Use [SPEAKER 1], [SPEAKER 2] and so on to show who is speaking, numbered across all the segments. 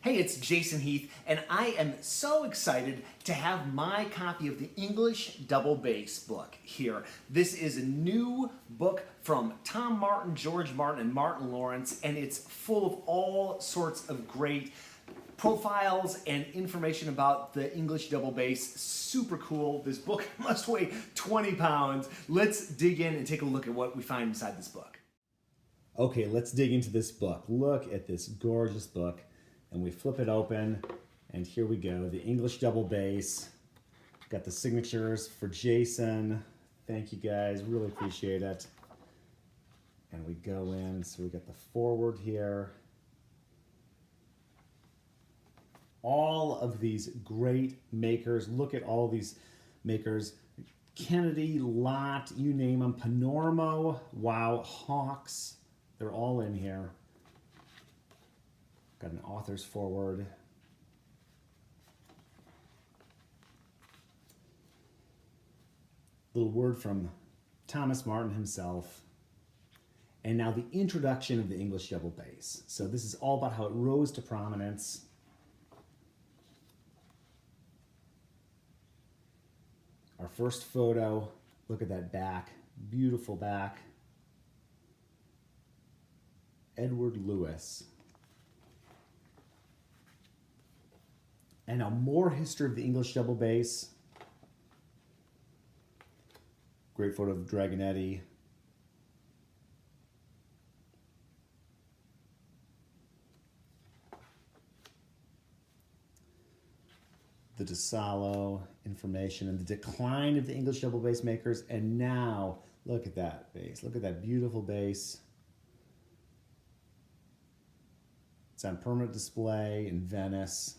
[SPEAKER 1] Hey, it's Jason Heath, and I am so excited to have my copy of the English Double Bass book here. This is a new book from Tom Martin, George Martin, and Martin Lawrence, and it's full of all sorts of great profiles and information about the English double bass. Super cool. This book must weigh 20 pounds. Let's dig in and take a look at what we find inside this book. Okay, let's dig into this book. Look at this gorgeous book. And we flip it open, and here we go. The English double bass. Got the signatures for Jason. Thank you guys, really appreciate it. And we go in, so we got the forward here. All of these great makers. Look at all these makers. Kennedy, Lott, you name them. Panormo, wow, Hawks. They're all in here. Got an author's forward. Little word from Thomas Martin himself. And now the introduction of the English double bass. So this is all about how it rose to prominence. Our first photo, look at that back, beautiful back. Edward Lewis. And now more history of the English double bass. Great photo of Dragonetti. The DeSalo information and the decline of the English double bass makers. And now, look at that bass. Look at that beautiful bass. It's on permanent display in Venice.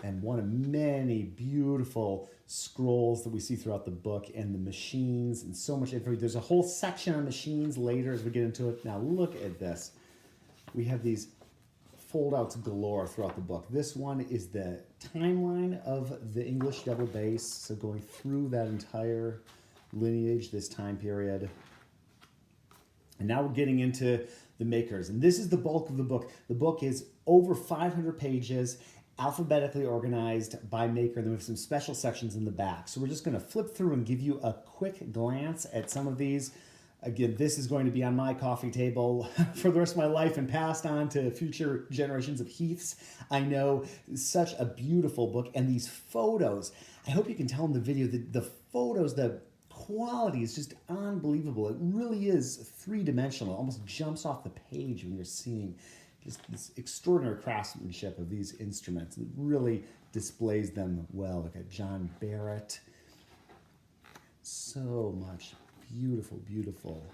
[SPEAKER 1] And one of many beautiful scrolls that we see throughout the book, and the machines, and so much information. There's a whole section on machines later as we get into it. Now look at this. We have these fold-outs galore throughout the book. This one is the timeline of the English double bass, so going through that entire lineage, this time period. And now we're getting into the makers, and this is the bulk of the book. The book is over 500 pages, alphabetically organized by maker. Then we have some special sections in the back. So we're just going to flip through and give you a quick glance at some of these. Again, this is going to be on my coffee table for the rest of my life and passed on to future generations of Heaths. I know, such a beautiful book. And these photos, I hope you can tell in the video that the photos, the quality is just unbelievable. It really is three-dimensional. It almost jumps off the page when you're seeing just this extraordinary craftsmanship of these instruments. It really displays them well. Look at John Barrett. So much beautiful, beautiful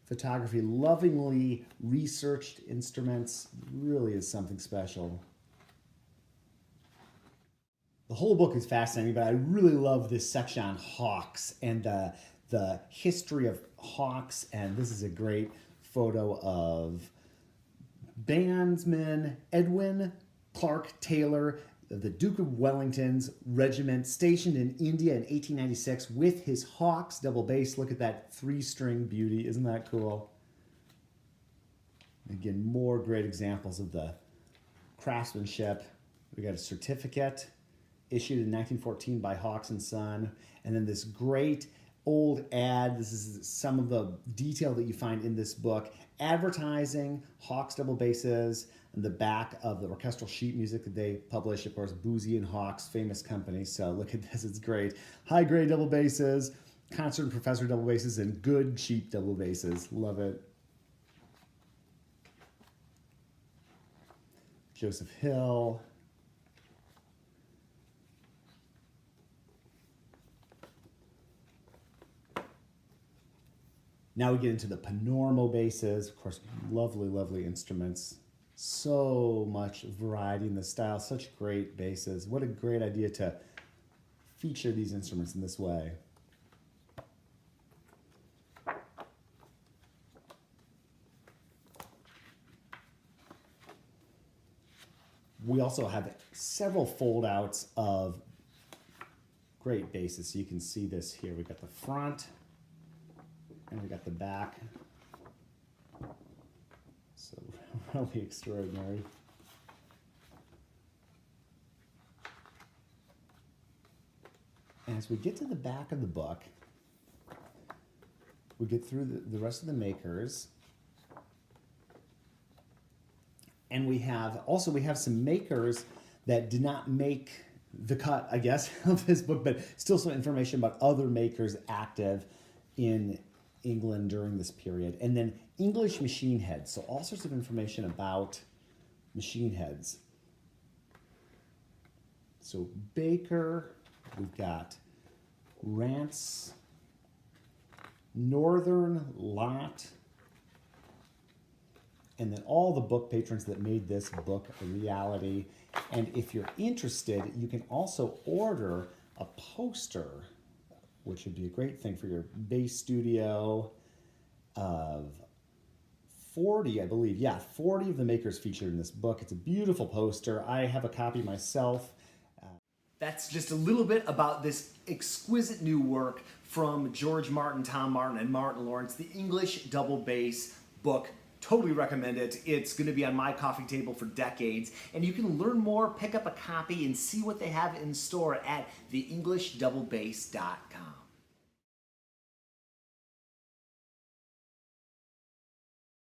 [SPEAKER 1] photography. Lovingly researched instruments. It really is something special. The whole book is fascinating, but I really love this section on Hawks and the history of Hawks. And this is a great photo of bandsman Edwin Clark Taylor, the Duke of Wellington's regiment, stationed in India in 1896 with his Hawks double bass. Look at that three-string beauty. Isn't that cool? Again, more great examples of the craftsmanship. We got a certificate issued in 1914 by Hawks and Son. And then this great old ad. This is some of the detail that you find in this book. Advertising Hawks double basses and the back of the orchestral sheet music that they publish. Of course, Boozy and Hawks, famous company. So look at this, it's great. High grade double basses, concert and professor double basses, and good cheap double basses. Love it. Joseph Hill. Now we get into the Panormo basses. Of course, lovely, lovely instruments. So much variety in the style. Such great basses. What a great idea to feature these instruments in this way. We also have several fold-outs of great basses. So you can see this here. We got the front. And we got the back. So really extraordinary. as we get to the back of the book, we get through the rest of the makers. And we have some makers that did not make the cut, I guess, of this book, but still some information about other makers active in England during this period. And then English machine heads, so all sorts of information about machine heads. So Baker, we've got Rance, Northern, Lot, and then all the book patrons that made this book a reality. And if you're interested, you can also order a poster, which would be a great thing for your bass studio, of 40, I believe. Yeah, 40 of the makers featured in this book. It's a beautiful poster. I have a copy myself. That's just a little bit about this exquisite new work from George Martin, Tom Martin, and Martin Lawrence, the English double bass book. Totally recommend it. It's going to be on my coffee table for decades. And you can learn more, pick up a copy, and see what they have in store at theenglishdoublebass.com.